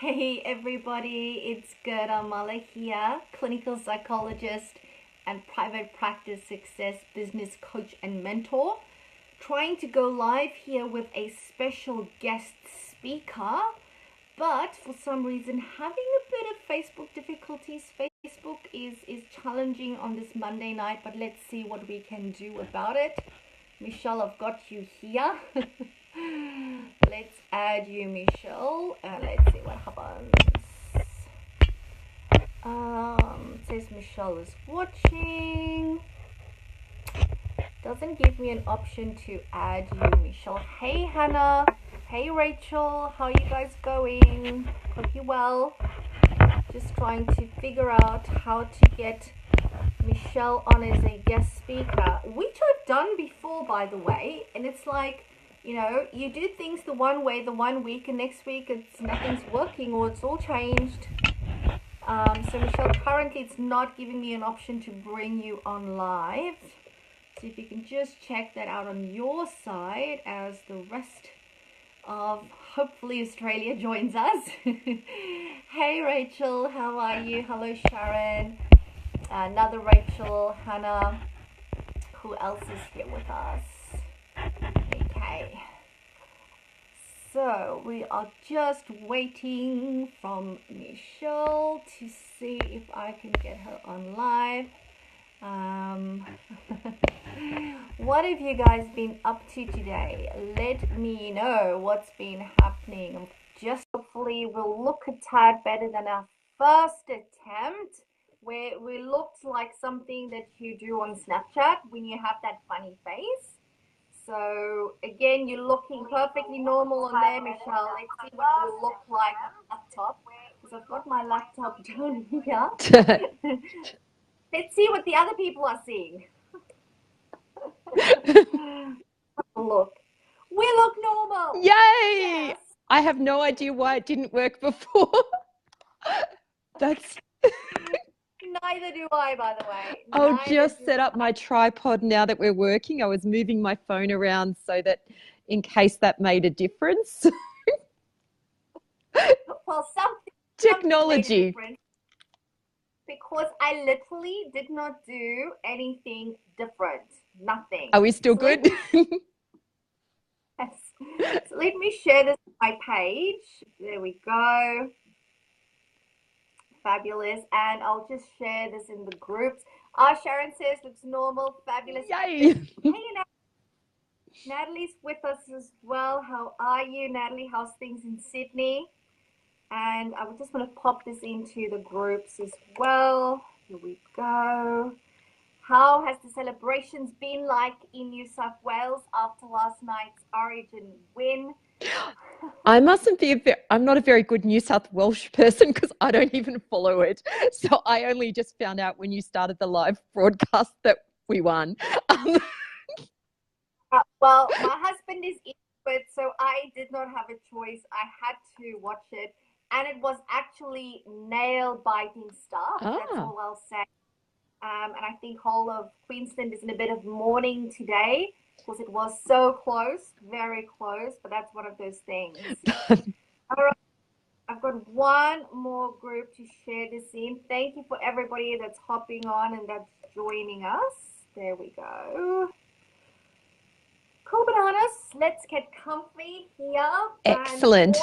Hey everybody, it's Gerda Mala here, clinical psychologist and private practice success business coach and mentor, trying to go live here with a special guest speaker, but for some reason having a bit of Facebook difficulties. Facebook is challenging on this Monday night, but let's see what we can do about it. Michelle, I've got you here. Let's add you, Michelle, and let's see what happens. It says Michelle is watching. Doesn't give me an option to add you, Michelle. Hey, Hannah. Hey, Rachel. How are you guys going? Hope you well. Just trying to figure out how to get Michelle on as a guest speaker, which I've done before, by the way. And it's like, you know, you do things the one way the one week, and next week nothing's working or it's all changed. So Michelle, currently it's not giving me an option to bring you on live. So if you can just check that out on your side as the rest of hopefully Australia joins us. Hey Rachel, how are you? Hello Sharon. Another Rachel, Hannah. Who else is here with us? Okay. So we are just waiting from Michelle to see if I can get her on live. What have you guys been up to today? Let me know what's been happening. Just hopefully we'll look a tad better than our first attempt, where we looked like something that you do on Snapchat when you have that funny face. So again, you're looking perfectly normal on there, Michelle. Let's see what you look like on the laptop, because I've got my laptop down here. Let's see what the other people are seeing. Look, we look normal. Yay! Yes. I have no idea why it didn't work before. That's Neither do I, by the way. I'll just set up my tripod now that we're working. I was moving my phone around so that in case that made a difference. Well, something technology. Because I literally did not do anything different. Nothing. Are we still good? Yes. So let me share this on my page. There we go. Fabulous. And I'll just share this in the groups. Sharon says looks normal. Fabulous. Yay. Hey, Natalie's with us as well. How are you, Natalie? How's things in Sydney? And I just want to pop this into the groups as well. Here we go. How has the celebrations been like in New South Wales after last night's Origin win? I mustn't be I'm not a very good New South Welsh person because I don't even follow it. So I only just found out when you started the live broadcast that we won. Well, my husband is into it, so I did not have a choice. I had to watch it, and it was actually nail-biting stuff. That's all I'll say. And I think whole of Queensland is in a bit of mourning today because it was so close, very close, but that's one of those things. All right, I've got one more group to share this in. Thank you for everybody that's hopping on and that's joining us. There we go. Cool bananas. Let's get comfy here. Excellent.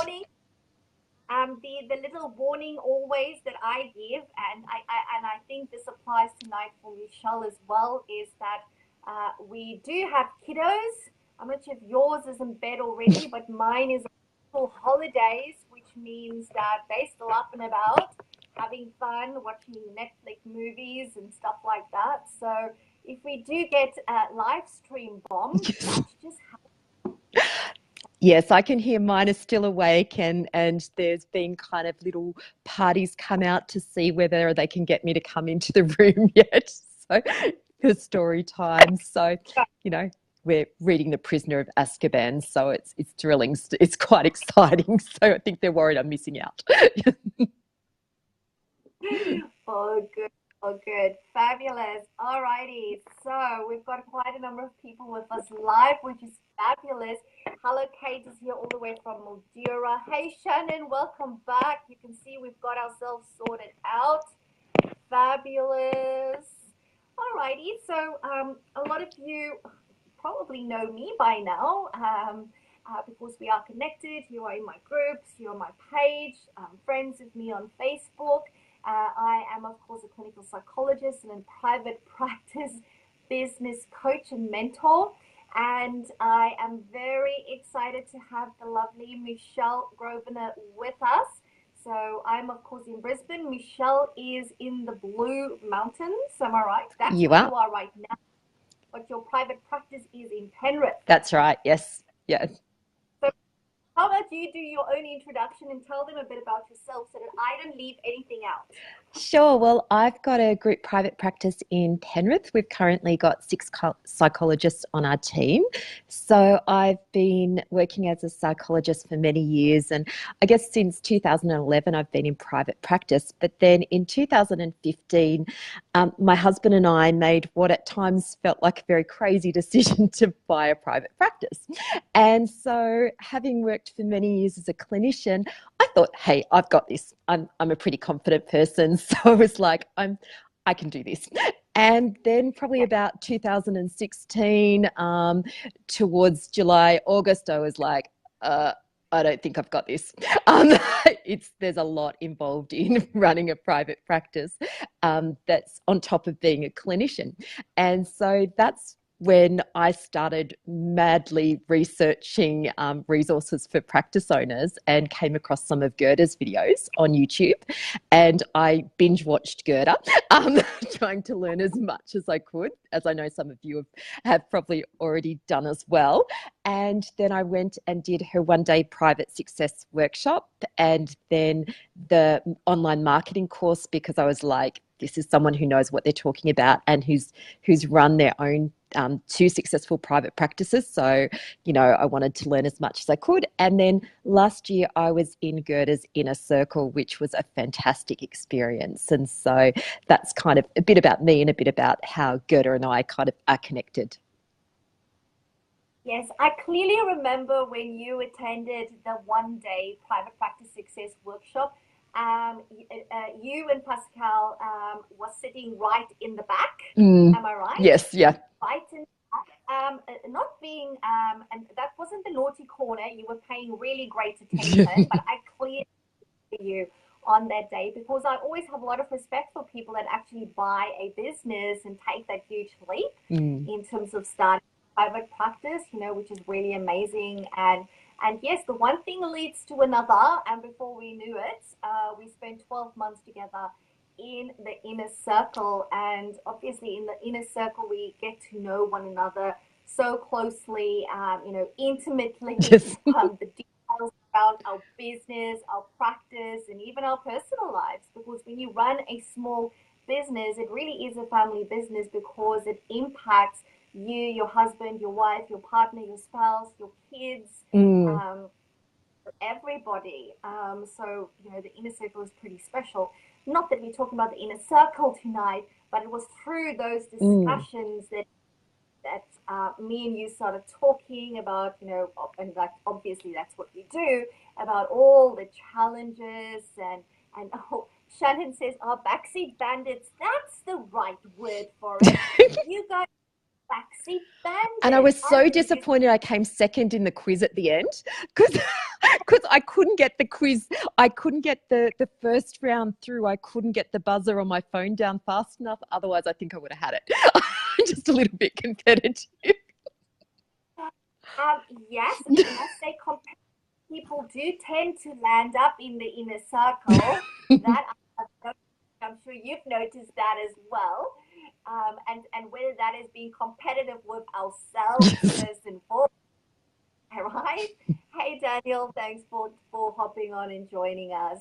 The little warning always that I give, and I think this applies tonight for Michelle as well, is that we do have kiddos. I'm not sure if yours is in bed already, but mine is full holidays, which means that they're still up and about, having fun, watching Netflix movies and stuff like that. So if we do get live stream bombed, that's just how. Yes, I can hear mine is still awake, and there's been kind of little parties come out to see whether they can get me to come into the room yet. So for story time. So, you know, we're reading The Prisoner of Azkaban, so it's thrilling. It's quite exciting. So I think they're worried I'm missing out. Oh, good. Oh, good. Fabulous. Alrighty. So we've got quite a number of people with us live, which is fabulous. Hello, Kate is here all the way from Mildura. Hey, Shannon, welcome back. You can see we've got ourselves sorted out. Fabulous. Alrighty. So a lot of you probably know me by now because we are connected. You are in my groups, you're on my page, friends with me on Facebook. I am, of course, a clinical psychologist and in private practice business coach and mentor. And I am very excited to have the lovely Michelle Grosvenor with us. So I'm, of course, in Brisbane. Michelle is in the Blue Mountains. Am I right? That's You where are. you are right now. But your private practice is in Penrith. That's right. Yes. Yeah. So how about you do your own introduction and tell them a bit about yourself so that I don't leave anything out? Sure. Well, I've got a group private practice in Penrith. We've currently got six psychologists on our team. So I've been working as a psychologist for many years. And I guess since 2011, I've been in private practice. But then in 2015, my husband and I made what at times felt like a very crazy decision to buy a private practice. And so, having worked for many years as a clinician, I thought, hey, I've got this. I'm a pretty confident person. So I was like, I can do this. And then probably about 2016, towards July, August, I was like, I don't think I've got this. There's a lot involved in running a private practice, that's on top of being a clinician. And so that's when I started madly researching resources for practice owners and came across some of Gerda's videos on YouTube. And I binge watched Gerda, trying to learn as much as I could, as I know some of you have probably already done as well. And then I went and did her 1-day private success workshop and then the online marketing course, because I was like, this is someone who knows what they're talking about and who's run their own 2 successful private practices. So, I wanted to learn as much as I could. And then last year I was in Gerda's Inner Circle, which was a fantastic experience. And so that's kind of a bit about me and a bit about how Gerda and I kind of are connected. Yes, I clearly remember when you attended the 1-day private practice success workshop. You and Pascal was sitting right in the back. Am I right? Yes, yeah. Right in the back. Not being, and that wasn't the naughty corner. You were paying really great attention, but I clearly you on that day because I always have a lot of respect for people that actually buy a business and take that huge leap in terms of starting private practice, which is really amazing. And yes, the one thing leads to another. And before we knew it, we spent 12 months together in the inner circle. And obviously, in the inner circle, we get to know one another so closely, intimately. Yes. The details around our business, our practice, and even our personal lives. Because when you run a small business, it really is a family business because it impacts you, your husband, your wife, your partner, your spouse, your kids, everybody. So, the inner circle is pretty special. Not that we're talking about the inner circle tonight, but it was through those discussions that me and you started talking about, and like obviously that's what we do, about all the challenges and oh, Shannon says, "Our backseat bandits." That's the right word for it. You guys backseat bandits. And I was so disappointed I came second in the quiz at the end because I couldn't get the quiz. I couldn't get the first round through. I couldn't get the buzzer on my phone down fast enough. Otherwise, I think I would have had it. I'm just a little bit competitive. Yes, I must say, people do tend to land up in the inner circle. That I'm sure you've noticed that as well. And whether that is being competitive with ourselves first and foremost, right? Hey Daniel, thanks for hopping on and joining us.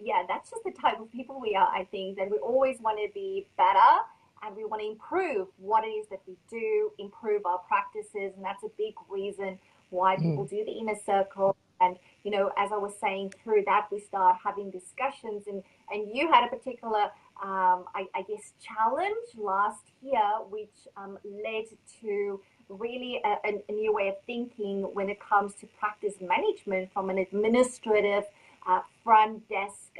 Yeah, that's just the type of people we are. I think that we always want to be better and we want to improve what it is that we do, improve our practices, and that's a big reason why people do the inner circle. And, as I was saying, through that, we start having discussions. And you had a particular, I guess, challenge last year, which led to really a new way of thinking when it comes to practice management from an administrative front desk,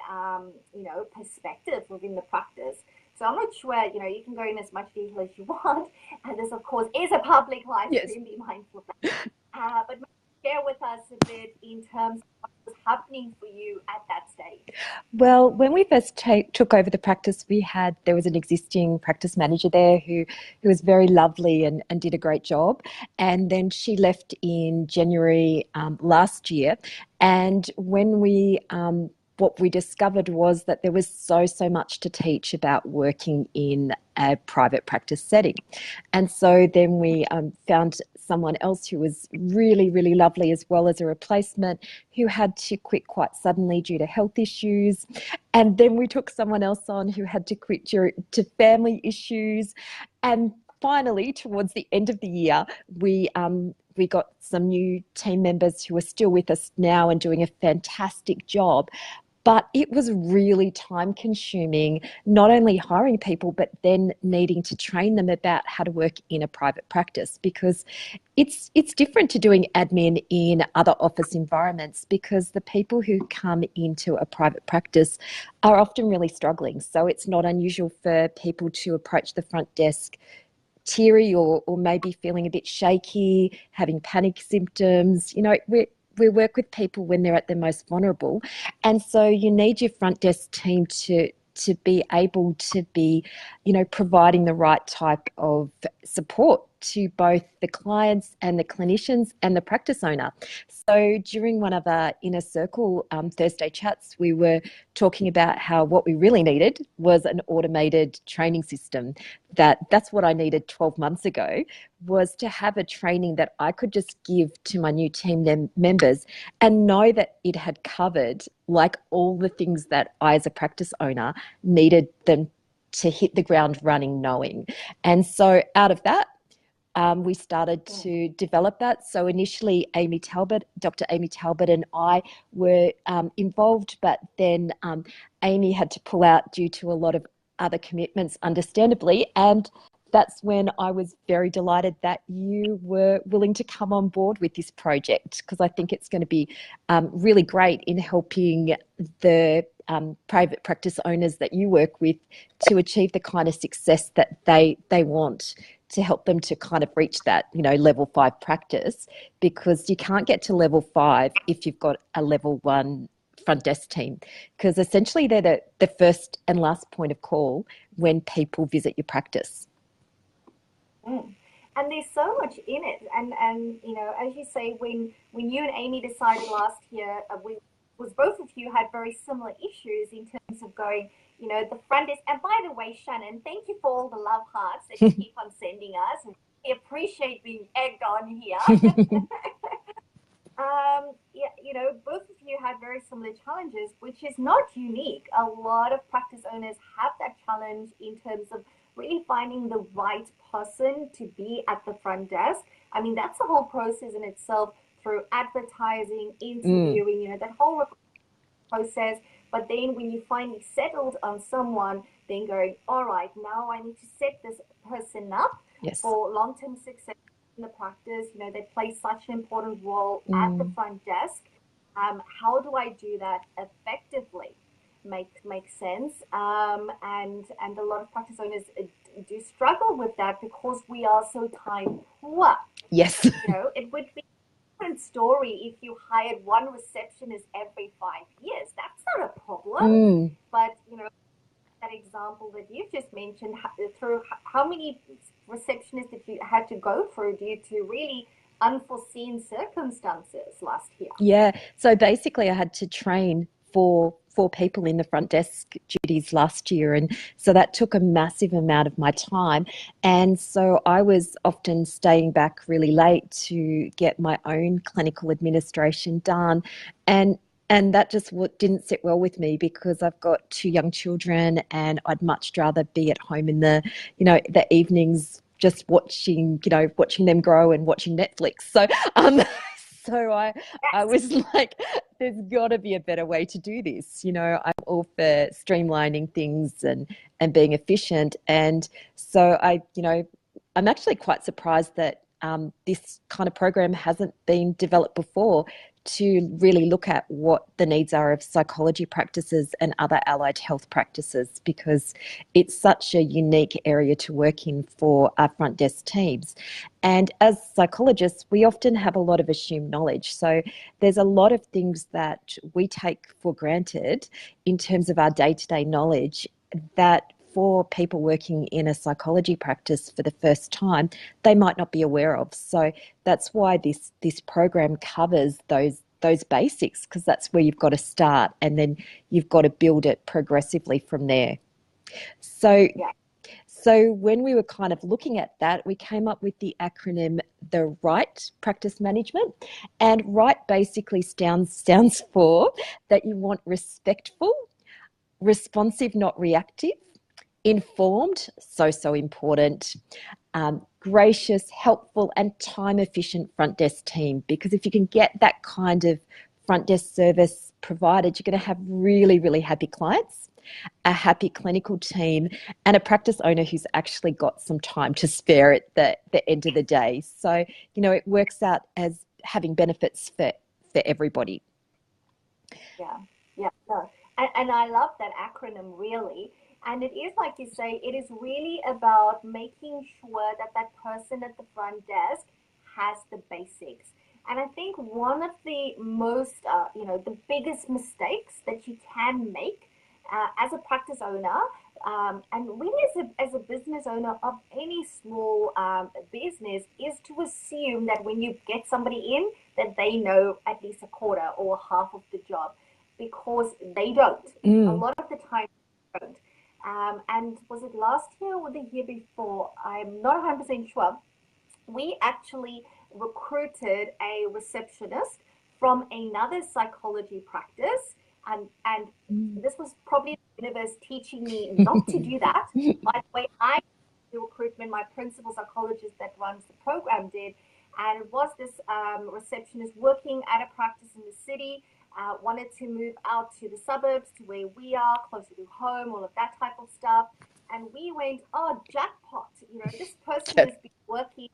perspective within the practice. So I'm not sure, you can go in as much detail as you want. And this, of course, is a public live Yes. stream, be mindful of that. But share with us a bit in terms of what was happening for you at that stage. Well, when we first took over the practice, there was an existing practice manager there who was very lovely and did a great job. And then she left in January last year. And what we discovered was that there was so much to teach about working in a private practice setting. And so then we found someone else who was really, really lovely, as well as a replacement, who had to quit quite suddenly due to health issues. And then we took someone else on who had to quit due to family issues. And finally, towards the end of the year, we got some new team members who are still with us now and doing a fantastic job. But it was really time consuming, not only hiring people, but then needing to train them about how to work in a private practice, because it's different to doing admin in other office environments, because the people who come into a private practice are often really struggling. So it's not unusual for people to approach the front desk teary or maybe feeling a bit shaky, having panic symptoms. We work with people when they're at their most vulnerable. And so you need your front desk team to be able to be, providing the right type of support to both the clients and the clinicians and the practice owner. So during one of our inner circle Thursday chats, we were talking about how what we really needed was an automated training system. That's what I needed 12 months ago, was to have a training that I could just give to my new team members and know that it had covered like all the things that I, as a practice owner, needed them to hit the ground running knowing. And so out of that, we started to develop that. So initially, Dr. Amy Talbot and I were involved, but then Amy had to pull out due to a lot of other commitments, understandably. And that's when I was very delighted that you were willing to come on board with this project, because I think it's going to be really great in helping the private practice owners that you work with to achieve the kind of success that they want, to help them to kind of reach that, level 5 practice, because you can't get to level 5 if you've got a level 1 front desk team, because essentially they're the first and last point of call when people visit your practice. And there's so much in it. And as you say, when you and Amy decided last year, both of you had very similar issues in terms of going, the front desk. And by the way, Shannon, thank you for all the love hearts that you keep on sending us. We appreciate being egged on here. Both of you had very similar challenges, which is not unique. A lot of practice owners have that challenge in terms of really finding the right person to be at the front desk. I mean, that's a whole process in itself, through advertising, interviewing, that whole process. But then when you finally settled on someone, then going, all right, now I need to set this person up for long-term success in the practice. They play such an important role at the front desk. How do I do that effectively? Makes sense. And a lot of practice owners do struggle with that, because we are so time poor. Yes. It would be a different story if you hired one receptionist every 5 years. That's not a problem. But that example that you've just mentioned, through how many receptionists did you had to go through due to really unforeseen circumstances last year? Yeah. So basically, I had to train four people in the front desk duties last year, and so that took a massive amount of my time. And so I was often staying back really late to get my own clinical administration done, and that just didn't sit well with me, because I've got 2 young children, and I'd much rather be at home in the evenings, just watching them grow and watching Netflix. So So I Yes. was like, there's got to be a better way to do this. I'm all for streamlining things and being efficient. And so I'm actually quite surprised that this kind of program hasn't been developed before to really look at what the needs are of psychology practices and other allied health practices, because it's such a unique area to work in for our front desk teams. And as psychologists, we often have a lot of assumed knowledge. So there's a lot of things that we take for granted in terms of our day-to-day knowledge that for people working in a psychology practice for the first time, they might not be aware of. So that's why this program covers those basics, because that's where you've got to start, and then you've got to build it progressively from there. So Yeah. so when we were kind of looking at that, we came up with the acronym, the RRIGHT practice management. And RRIGHT basically stands for that you want respectful, responsive, not reactive, informed, so important, gracious, helpful, and time efficient front desk team. Because if you can get that kind of front desk service provided, you're going to have really, really happy clients, a happy clinical team, and a practice owner who's actually got some time to spare at the end of the day. So, it works out as having benefits for everybody. Yeah, yeah, no. And I love that acronym really. And it is like you say, it is really about making sure that that person at the front desk has the basics. And I think one of the most, the biggest mistakes that you can make as a practice owner, and really as a business owner of any small business, is to assume that when you get somebody in, that they know at least a quarter or half of the job, because they don't. A Mm, lot of the time, they don't. And was it last year or the year before? I'm not 100% sure. We actually recruited a receptionist from another psychology practice, and mm. this was probably the universe teaching me not to do that. By the way, I the recruitment, my principal psychologist that runs the program did, and it was this receptionist working at a practice in the city, wanted to move out to the suburbs, to where we are, closer to home, all of that type of stuff. And we went, oh, jackpot! This person Yeah. has been working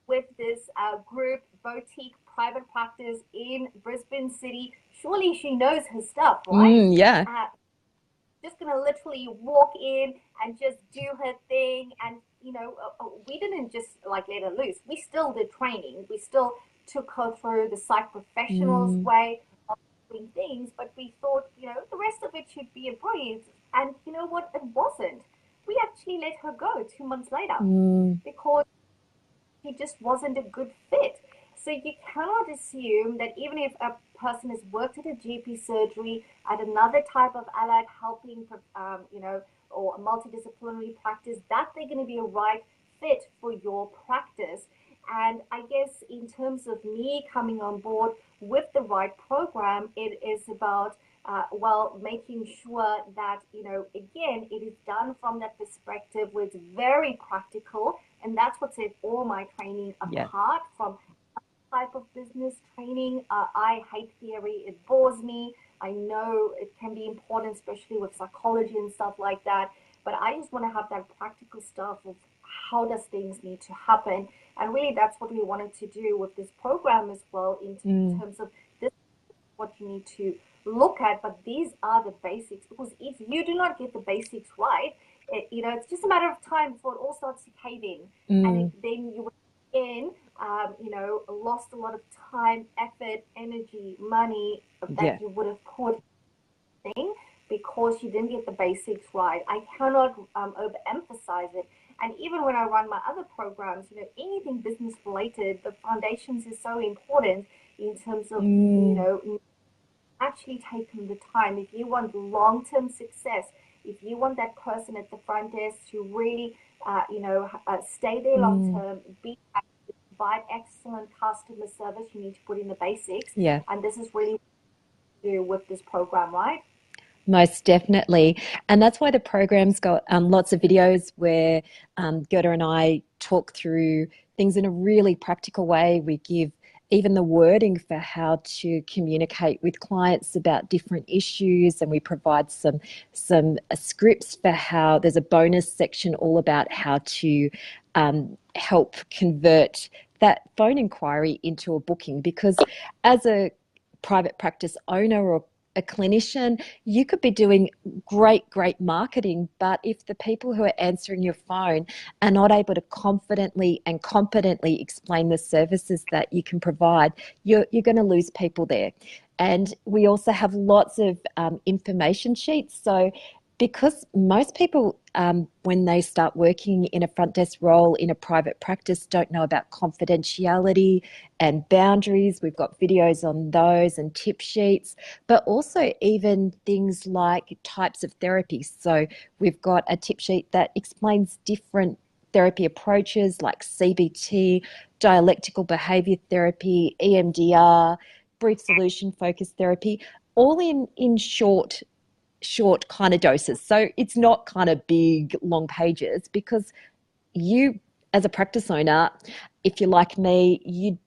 with this group boutique private practice in Brisbane City. Surely she knows her stuff, right? Yeah. Uh, just gonna literally walk in and just do her thing. And we didn't just like let her loose. We still did training. We still took her through the psych professionals Mm, way of doing things. But we thought, the rest of it should be a breeze. And you know what? It wasn't. We actually let her go 2 months later mm, because he just wasn't a good fit. So you cannot assume that even if a person has worked at a GP surgery, at another type of allied helping, or a multidisciplinary practice, that they're going to be a right fit for your practice. And I guess in terms of me coming on board with the right program, it is about making sure that, again, it is done from that perspective where it's very practical. And that's what sets all my training yeah. apart from type of business training. I hate theory, it bores me. I know it can be important, especially with psychology and stuff like that. But I just want to have that practical stuff of how does things need to happen. And really, that's what we wanted to do with this program as well, in Mm, terms of this what you need to look at, but these are the basics. Because if you do not get the basics right, it's just a matter of time before it all starts to cave in, and mm, then you will again, lost a lot of time, effort, energy, money that yeah. you would have put in because you didn't get the basics right. I cannot overemphasize it. And even when I run my other programs, anything business related, the foundations is so important in terms of, Mm, actually taking the time. If you want long term success, if you want that person at the front desk to really, stay there long mm, term, provide excellent customer service, you need to put in the basics. yeah. And this is really what we do with this program, right? Most definitely. And that's why the program's got lots of videos where Gerda and I talk through things in a really practical way. We give even the wording for how to communicate with clients about different issues, and we provide some scripts for how there's a bonus section all about how to help convert that phone inquiry into a booking. Because as a private practice owner or a clinician, you could be doing great marketing, but if the people who are answering your phone are not able to confidently and competently explain the services that you can provide, you're going to lose people there. And we also have lots of information sheets. So because most people, when they start working in a front desk role in a private practice, don't know about confidentiality and boundaries. We've got videos on those and tip sheets, but also even things like types of therapy. So we've got a tip sheet that explains different therapy approaches like CBT, dialectical behavior therapy, EMDR, brief solution focused therapy, all in short kind of doses. So it's not kind of big, long pages, because you, as a practice owner, if you're like me, you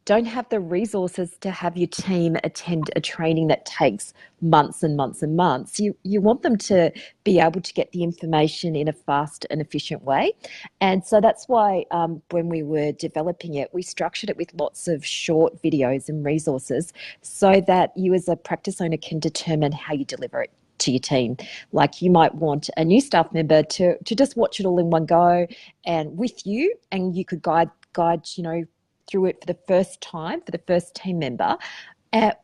don't have the resources to have your team attend a training that takes months and months and months. You want them to be able to get the information in a fast and efficient way. And so that's why when we were developing it, we structured it with lots of short videos and resources so that you as a practice owner can determine how you deliver it to your team. Like, you might want a new staff member to just watch it all in one go and with you, and you could guide through it for the first time for the first team member.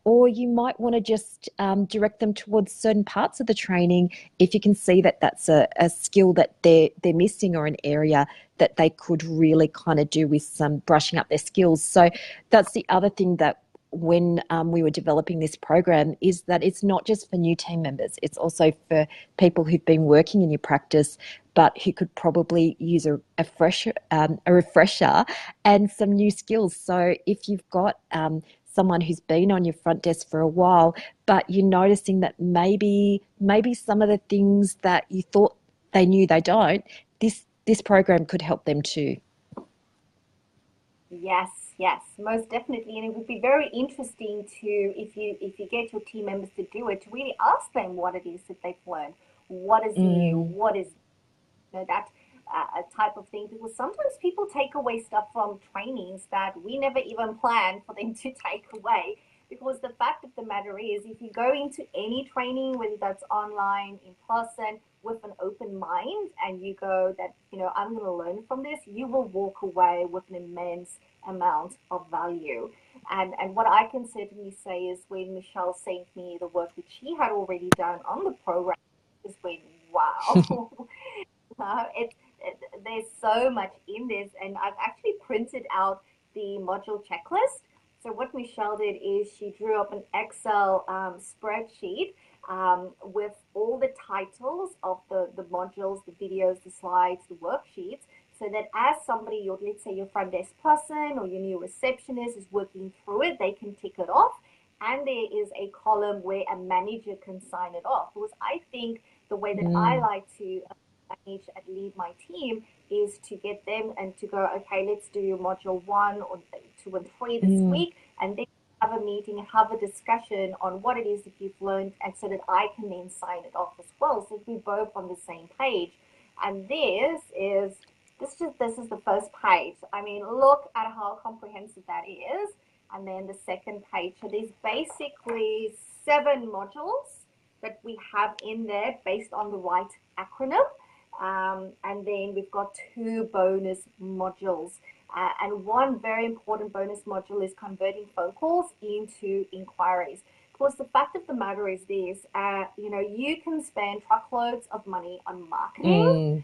Or you might want to just direct them towards certain parts of the training if you can see that that's a skill that they're missing, or an area that they could really kind of do with some brushing up their skills. So that's the other thing that when we were developing this program, is that it's not just for new team members, it's also for people who've been working in your practice but who could probably use a refresher and some new skills. So if you've got someone who's been on your front desk for a while, but you're noticing that maybe some of the things that you thought they knew they don't, this program could help them too. Yes, yes, most definitely. And it would be very interesting to, if you get your team members to do it, to really ask them what it is that they've learned, what is new, Mm, what is, that type of thing. Because sometimes people take away stuff from trainings that we never even planned for them to take away. Because the fact of the matter is, if you go into any training, whether that's online, in person, with an open mind, and you go that, I'm going to learn from this, you will walk away with an immense amount of value. And what I can certainly say is, when Michelle sent me the work that she had already done on the program, just went, wow. There's so much in this, and I've actually printed out the module checklist. So what Michelle did is she drew up an Excel spreadsheet with all the titles of the modules, the videos, the slides, the worksheets, so that as somebody, let's say your front desk person or your new receptionist is working through it, they can tick it off. And there is a column where a manager can sign it off. Because I think the way that I mm, like to manage and lead my team is to get them and to go, okay, let's do module 1 or 2 and 3 this mm, week, and then have a meeting, have a discussion on what it is that you've learned, and so that I can then sign it off as well, so that we're both on the same page. And this is the first page. I mean, look at how comprehensive that is. And then the second page. So there's basically 7 modules that we have in there based on the RIGHT acronym. And then we've got 2 bonus modules. And one very important bonus module is converting phone calls into inquiries. Because the fact of the matter is this, you can spend truckloads of money on marketing. mm,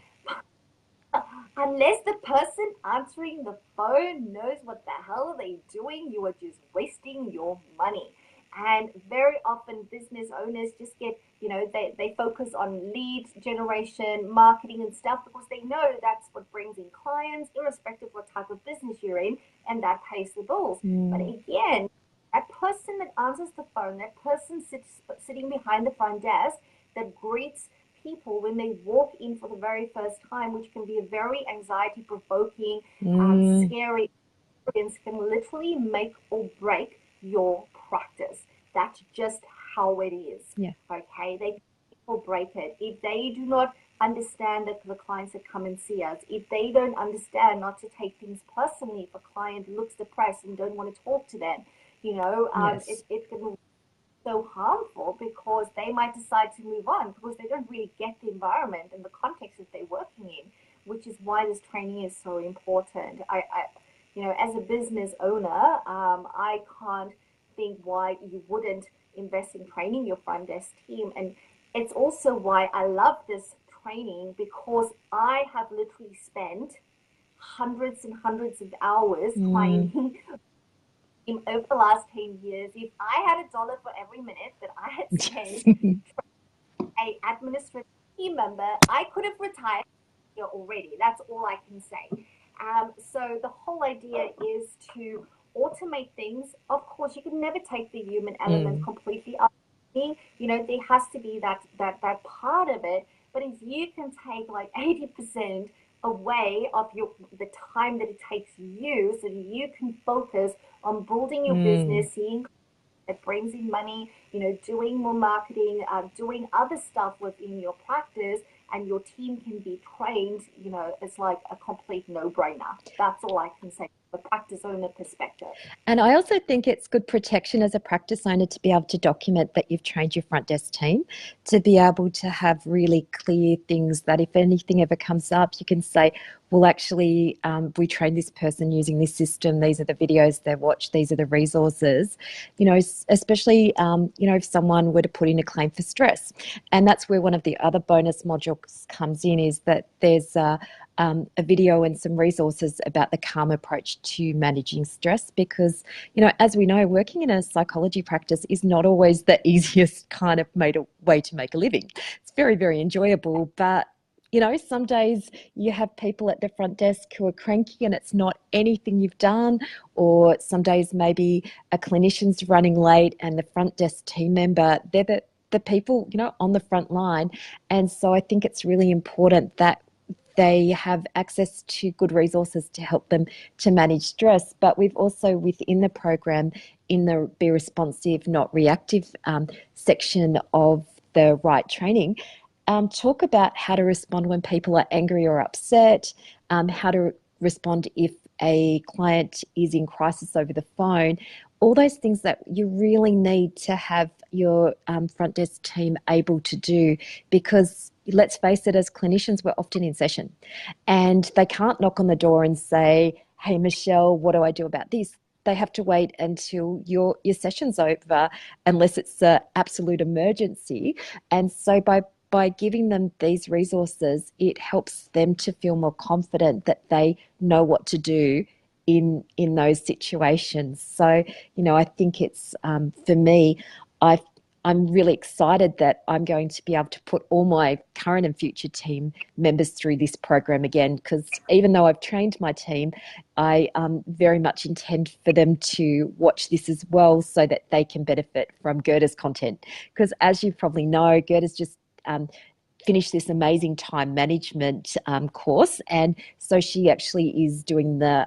Unless the person answering the phone knows what the hell they're doing, you are just wasting your money. And very often business owners just get, they focus on lead generation, marketing and stuff, because they know that's what brings in clients, irrespective of what type of business you're in, and that pays the bills. But mm, again, that person that answers the phone, that person sitting behind the front desk that greets people when they walk in for the very first time, which can be a very anxiety provoking, mm, scary experience can literally make or break your practice. That's just how it is. Yeah. Okay, they can make or break it. If they do not understand that the clients that come and see us, if they don't understand not to take things personally, if a client looks depressed and don't want to talk to them, Yes. it can be so harmful because they might decide to move on because they don't really get the environment and the context that they're working in, which is why this training is so important. As a business owner, I can't think why you wouldn't invest in training your front desk team. And it's also why I love this training because I have literally spent hundreds and hundreds of hours Mm. training over the last 10 years. If I had $1 for every minute that I had spent Yes. a administrative team member, I could have retired here already. That's all I can say. So the whole idea is to automate things. Of course, you can never take the human element Mm. completely out. There has to be that part of it. But if you can take like 80% away of the time that it takes you, so that you can focus on building your Mm. business, seeing it brings in money, doing more marketing, doing other stuff within your practice, and your team can be trained, it's like a complete no-brainer. That's all I can say from a practice owner perspective. And I also think it's good protection as a practice owner to be able to document that you've trained your front desk team, to be able to have really clear things that if anything ever comes up, you can say, well, actually, we trained this person using this system. These are the videos they watched. These are the resources, especially, if someone were to put in a claim for stress. And that's where one of the other bonus modules comes in, is that there's a video and some resources about the calm approach to managing stress, because as we know, working in a psychology practice is not always the easiest kind of way to make a living. It's very, very enjoyable, but some days you have people at the front desk who are cranky and it's not anything you've done, or some days maybe a clinician's running late and the front desk team member, they're the people on the front line. And so I think it's really important that they have access to good resources to help them to manage stress. But we've also, within the program, in the Be Responsive, Not Reactive section of the RRIGHT training, talk about how to respond when people are angry or upset, how to respond if a client is in crisis over the phone, all those things that you really need to have your front desk team able to do. Because let's face it, as clinicians, we're often in session and they can't knock on the door and say, hey, Michelle, what do I do about this? They have to wait until your session's over, unless it's an absolute emergency. And so by giving them these resources, it helps them to feel more confident that they know what to do in those situations. So, I think it's for me, I'm really excited that I'm going to be able to put all my current and future team members through this program again, because even though I've trained my team, I very much intend for them to watch this as well so that they can benefit from Gerda's content. Because as you probably know, Gerda's just finished this amazing time management course, and so she actually is doing the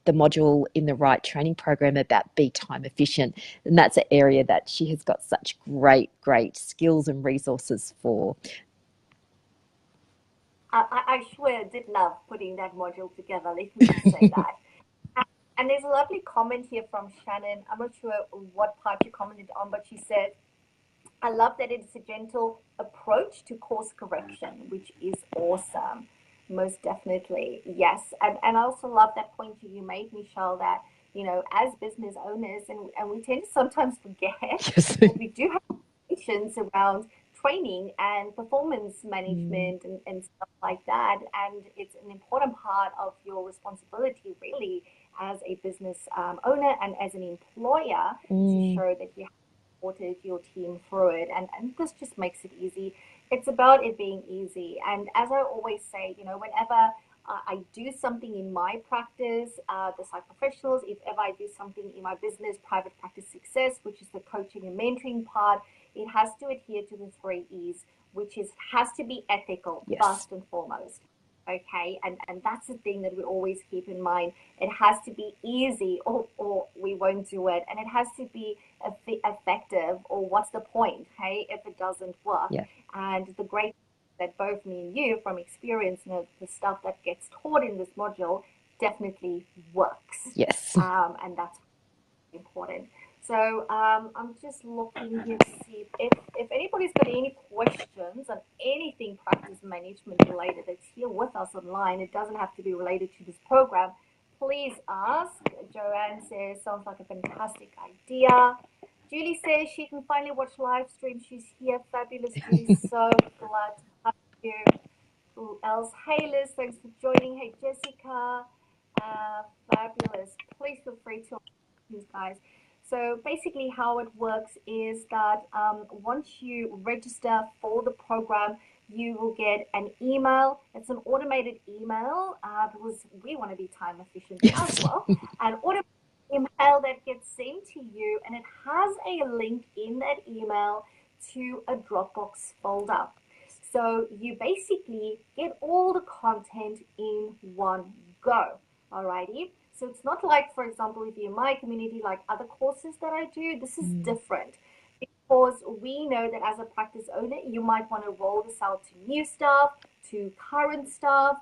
module in the RRIGHT training program about be time efficient, and that's an area that she has got such great skills and resources for. I swear did love putting that module together. Let me just say that. And there's a lovely comment here from Shannon. I'm not sure what part you commented on, but she said, I love that it's a gentle approach to course correction, which is awesome. Most definitely. Yes. And I also love that point you made, Michelle, that, as business owners, and we tend to sometimes forget Yes. that we do have questions around training and performance Mm. management and stuff like that. And it's an important part of your responsibility, really, as a business owner and as an employer to Mm. show that you supported your team through it. And this just makes it easy. It's about it being easy. And as I always say, whenever I do something in my practice, the psych professionals, if ever I do something in my business, private practice success, which is the coaching and mentoring part, it has to adhere to the 3 E's, which is has to be ethical Yes. first and foremost. Okay, and that's the thing that we always keep in mind. It has to be easy, or we won't do it, and it has to be effective, or what's the point, hey, if it doesn't work. Yeah. And the great that both me and you, from experience, you know, the stuff that gets taught in this module definitely works. Yes. And that's important. So I'm just looking here to see if anybody's got any questions on anything practice management related that's here with us online. It doesn't have to be related to this program. Please ask. Joanne says, sounds like a fantastic idea. Julie says she can finally watch live stream. She's here. Fabulous, Julie. So glad to have you. Who else? Hey, Liz, thanks for joining. Hey, Jessica. Fabulous. Please feel free to these guys. So basically how it works is that once you register for the program, you will get an email. It's an automated email because we want to be time efficient as well. An automated email that gets sent to you, and it has a link in that email to a Dropbox folder. So you basically get all the content in one go. Alrighty. So it's not like, for example, if you're in my community, like other courses that I do, this is different because we know that as a practice owner, you might want to roll this out to new stuff, to current stuff.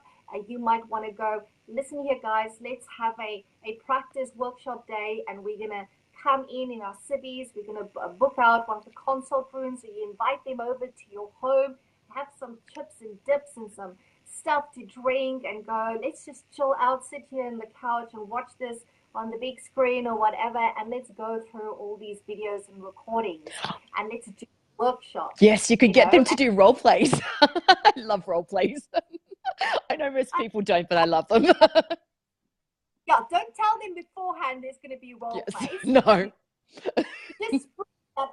You might want to go, listen here, guys, let's have a practice workshop day, and we're going to come in our cities. We're going to book out one of the consult rooms, so you invite them over to your home, have some chips and dips and some stuff to drink, and go, let's just chill out, sit here on the couch and watch this on the big screen or whatever, and let's go through all these videos and recordings, and let's do workshops. Yes, you could get them to do role plays. I love role plays. I know most people don't, but I love them. Yeah, don't tell them beforehand there's going to be role plays. No. Just put that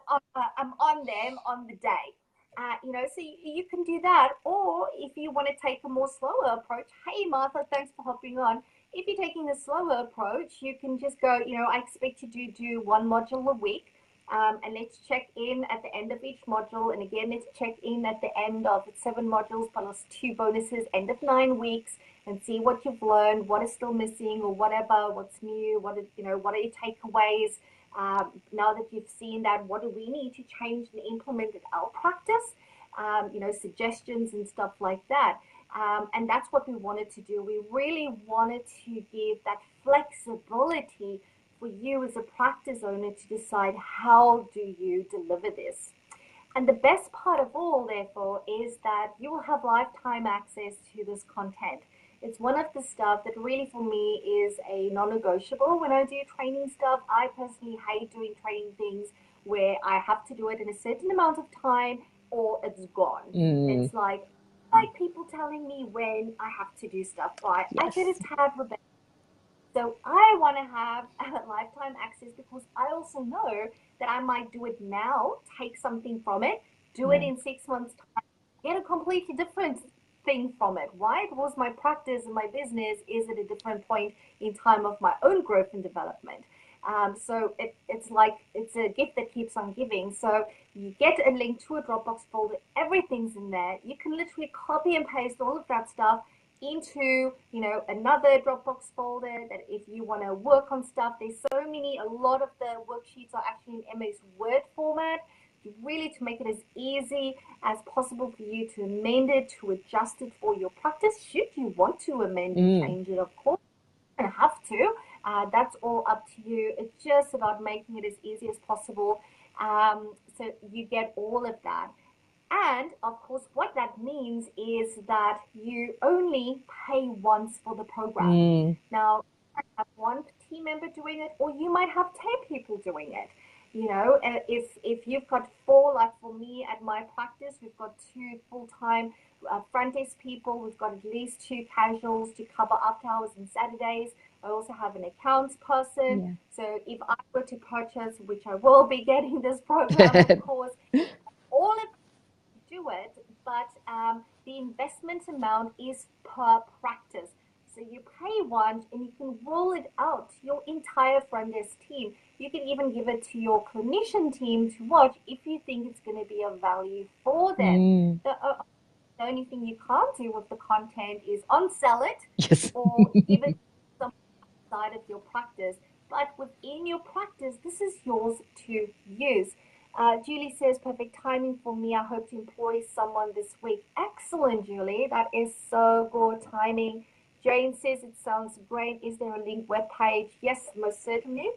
on them on the day. You know, so you can do that. Or if you want to take a more slower approach, hey, Martha, thanks for hopping on. If you're taking a slower approach, you can just go, you know, I expect you to do one module a week. And let's check in at the end of each module. And again, let's check in at the end of 7 modules plus 2 bonuses, end of 9 weeks, and see what you've learned, what is still missing or whatever, what's new, what are your takeaways. Now that you've seen that, what do we need to change and implement in our practice? You know, suggestions and stuff like that. And that's what we wanted to do. We really wanted to give that flexibility for you as a practice owner to decide how do you deliver this. And the best part of all, therefore, is that you will have lifetime access to this content. It's one of the stuff that really for me is a non-negotiable when I do training stuff. I personally hate doing training things where I have to do it in a certain amount of time or it's gone. It's like people telling me when I have to do stuff. Right? Yes. I get a tad rebellious. So I want to have lifetime access because I also know that I might do it now, take something from it, do it in 6 months' time, get a completely different thing from it. Why? Because my practice and my business is at a different point in time of my own growth and development. So it's like it's a gift that keeps on giving. So you get a link to a Dropbox folder. Everything's in there. You can literally copy and paste all of that stuff into, you know, another Dropbox folder that if you want to work on stuff, there's so many, a lot of the worksheets are actually in MS Word format, really to make it as easy as possible for you to amend it, to adjust it for your practice. Should you want to amend and change it, of course, you don't have to. That's all up to you. It's just about making it as easy as possible. So you get all of that. And of course, what that means is that you only pay once for the program. Now, you might have one team member doing it, or you might have 10 people doing it. You know, if you've got 4, like for me at my practice, we've got 2 full-time front desk people. We've got at least 2 casuals to cover after hours and Saturdays. I also have an accounts person. So if I were to purchase, which I will be getting this program, of course, all of do it, but the investment amount is per practice. So you pay once and you can roll it out to your entire front desk team. You can even give it to your clinician team to watch if you think it's going to be of value for them. The only thing you can't do with the content is unsell it Yes. or give it some side of your practice. But within your practice, this is yours to use. Julie says, perfect timing for me. I hope to employ someone this week. Excellent, Julie. That is so good timing. Jane says, it sounds great. Is there a link web page? Yes, most certainly.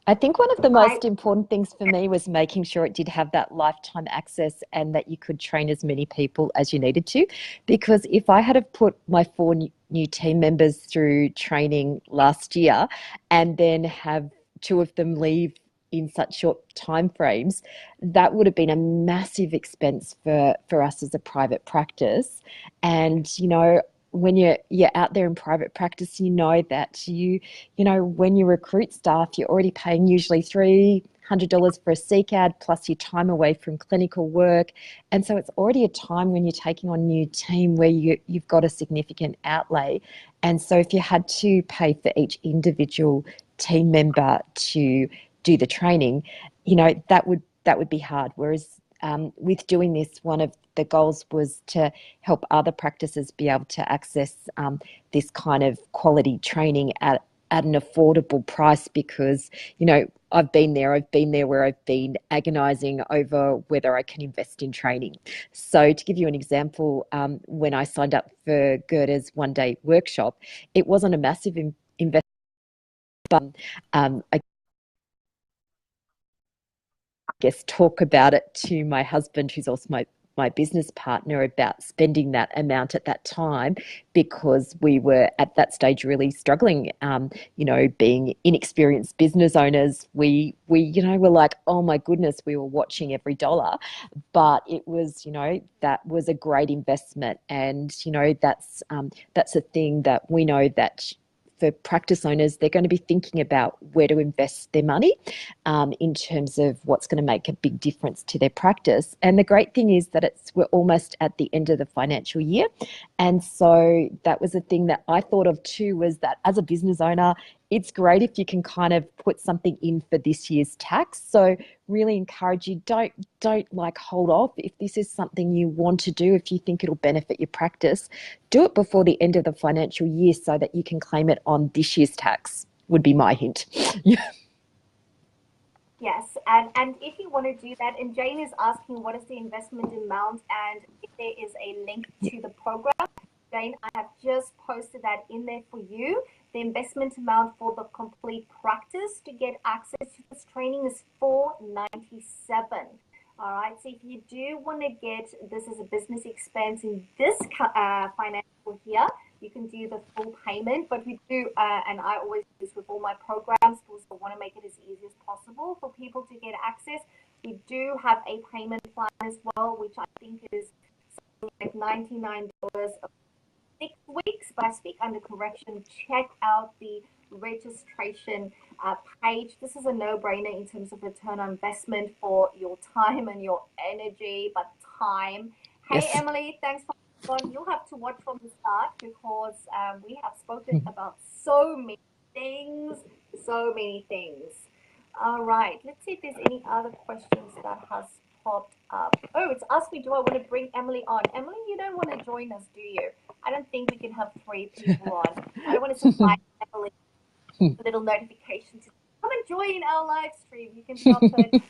I think one of the I most important things for me was making sure it did have that lifetime access and that you could train as many people as you needed to. Because if I had have put my four new team members through training last year and then have two of them leave in such short time frames, that would have been a massive expense for us as a private practice. And, when you're out there in private practice, you know that when you recruit staff, you're already paying usually $300 for a CCAD plus your time away from clinical work. And so it's already a time when you're taking on a new team where you've got a significant outlay. And so if you had to pay for each individual team member to do the training, that would be hard. Whereas with doing this, one of the goals was to help other practices be able to access this kind of quality training at an affordable price because, I've been there where I've been agonizing over whether I can invest in training. So to give you an example, when I signed up for Gerda's one-day workshop, it wasn't a massive investment, but I guess talk about it to my husband, who's also my business partner, about spending that amount at that time because we were at that stage really struggling. Being inexperienced business owners, we were like, oh my goodness, we were watching every dollar, but it was, that was a great investment, and that's a thing that we know that for practice owners, they're going to be thinking about where to invest their money in terms of what's going to make a big difference to their practice. And the great thing is that we're almost at the end of the financial year. And so that was a thing that I thought of too, was that as a business owner, it's great if you can kind of put something in for this year's tax. So really encourage you, don't like hold off. If this is something you want to do, if you think it'll benefit your practice, do it before the end of the financial year so that you can claim it on this year's tax, would be my hint. Yes, and if you want to do that, and Jane is asking what is the investment amount and if there is a link to the program. Jane, I have just posted that in there for you. The investment amount for the complete practice to get access to this training is $497. All right, so if you do want to get this as a business expense in this financial year, you can do the full payment. But we do, and I always do this with all my programs, because I want to make it as easy as possible for people to get access. We do have a payment plan as well, which I think is like $99 a 6 weeks, but I speak under correction. Check out the registration page. This is a no-brainer in terms of return on investment for your time and your energy, but time. Hey, Yes. Emily, thanks for on. You'll have to watch from the start because we have spoken about so many things, so many things. All right, let's see if there's any other questions that has popped up. Oh, it's asked me, do I want to bring Emily on? Emily, you don't want to join us, do you? I don't think we can have 3 people on. I don't want to supply Emily a little notification to come and join our live stream. You can drop it.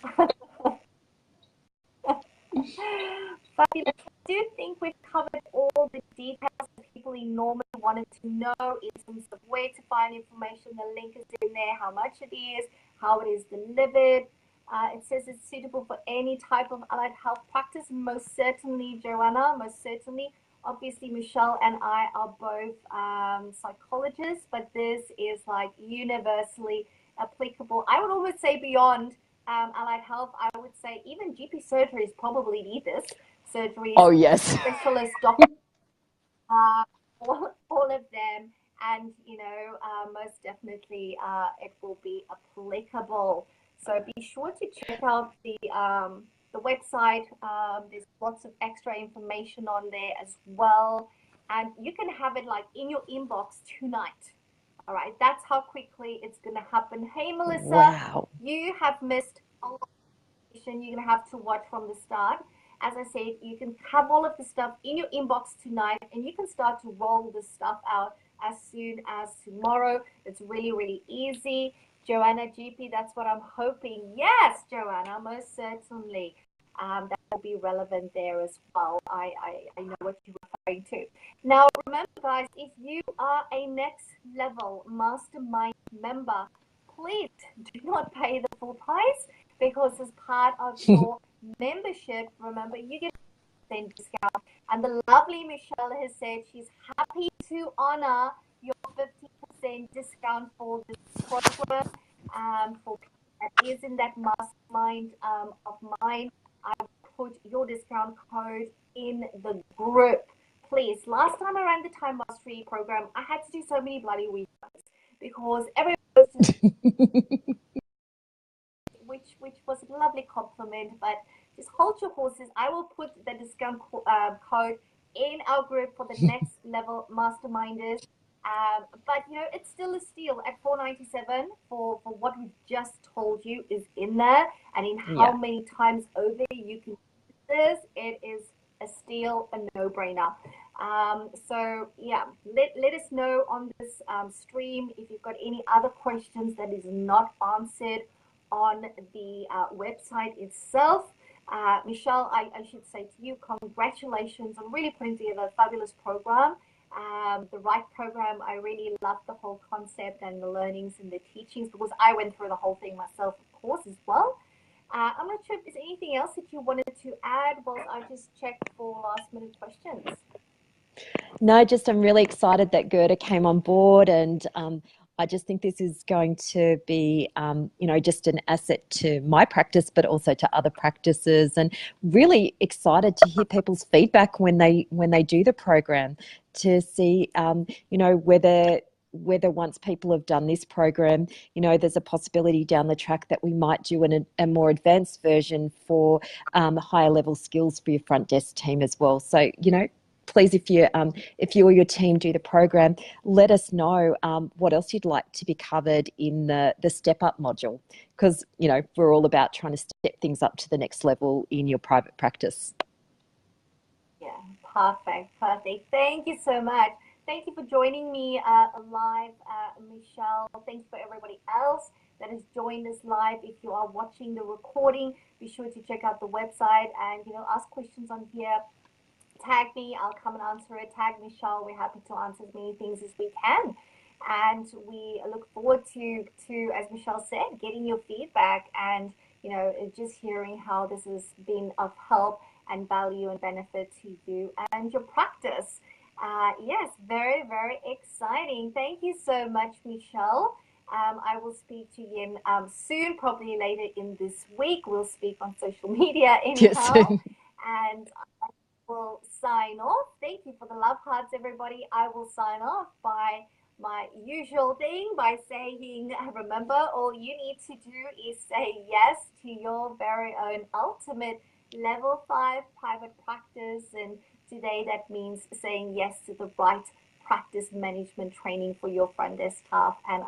Fabulous. I do think we've covered all the details that people normally wanted to know in terms of where to find information. The link is in there, how much it is, how it is delivered. It says it's suitable for any type of allied health practice. Most certainly, Joanna, most certainly. Obviously, Michelle and I are both psychologists, but this is like universally applicable. I would almost say beyond allied health. I would say even GP surgeries probably need this. Surgeries, Oh, yes. specialist doctors, all of them. And, most definitely it will be applicable. So be sure to check out the website. There's lots of extra information on there as well. And you can have it like in your inbox tonight. All right, that's how quickly it's going to happen. Hey, Melissa, Wow. you have missed a lot of information. You're going to have to watch from the start. As I said, you can have all of the stuff in your inbox tonight, and you can start to roll this stuff out as soon as tomorrow. It's really, really easy. Joanna GP, that's what I'm hoping. Yes, Joanna, most certainly. That will be relevant there as well. I know what you're referring to. Now, remember, guys, if you are a next level mastermind member, please do not pay the full price, because as part of your membership, remember, you get a 10% discount. And the lovely Michelle has said she's happy to honor your 50% discount for this program. For that is in that mastermind of mine. I will put your discount code in the group. Please, last time I ran the Time Mastery program, I had to do so many bloody refunds because everyone was just which was a lovely compliment, but just hold your horses. I will put the discount code in our group for the next level masterminders. But you know, it's still a steal at $4.97 for what we've just told you is in there, and in how many times over you can use this. It is a steal, a no-brainer. So yeah, let us know on this stream if you've got any other questions that is not answered on the website itself. Michelle, I should say to you, congratulations on really putting together a fabulous program. The RRIGHT program, I really loved the whole concept and the learnings and the teachings, because I went through the whole thing myself, of course, as well. I'm not sure if there's anything else that you wanted to add while I just checked for last minute questions. No, just I'm really excited that Gerda came on board, and I just think this is going to be, you know, just an asset to my practice, but also to other practices, and really excited to hear people's feedback when they do the program, to see, you know, whether once people have done this program, you know, there's a possibility down the track that we might do a more advanced version for higher level skills for your front desk team as well. So, you know, please, if you or your team do the program, let us know what else you'd like to be covered in the step up module, because you know we're all about trying to step things up to the next level in your private practice. Yeah, perfect. Thank you so much. Thank you for joining me live, Michelle. Thanks for everybody else that has joined us live. If you are watching the recording, be sure to check out the website and, you know, ask questions on here. Tag me, I'll come and answer it. Tag Michelle, we're happy to answer as many things as we can. And we look forward to, as Michelle said, getting your feedback and, you know, just hearing how this has been of help and value and benefit to you and your practice. Yes, very, very exciting. Thank you so much, Michelle. I will speak to you soon, probably later in this week. We'll speak on social media anyhow. Yes. And will sign off. Thank you for the love hearts, everybody. I will sign off by my usual thing by saying, remember, all you need to do is say yes to your very own ultimate level 5 private practice. And today that means saying yes to the right practice management training for your front desk staff and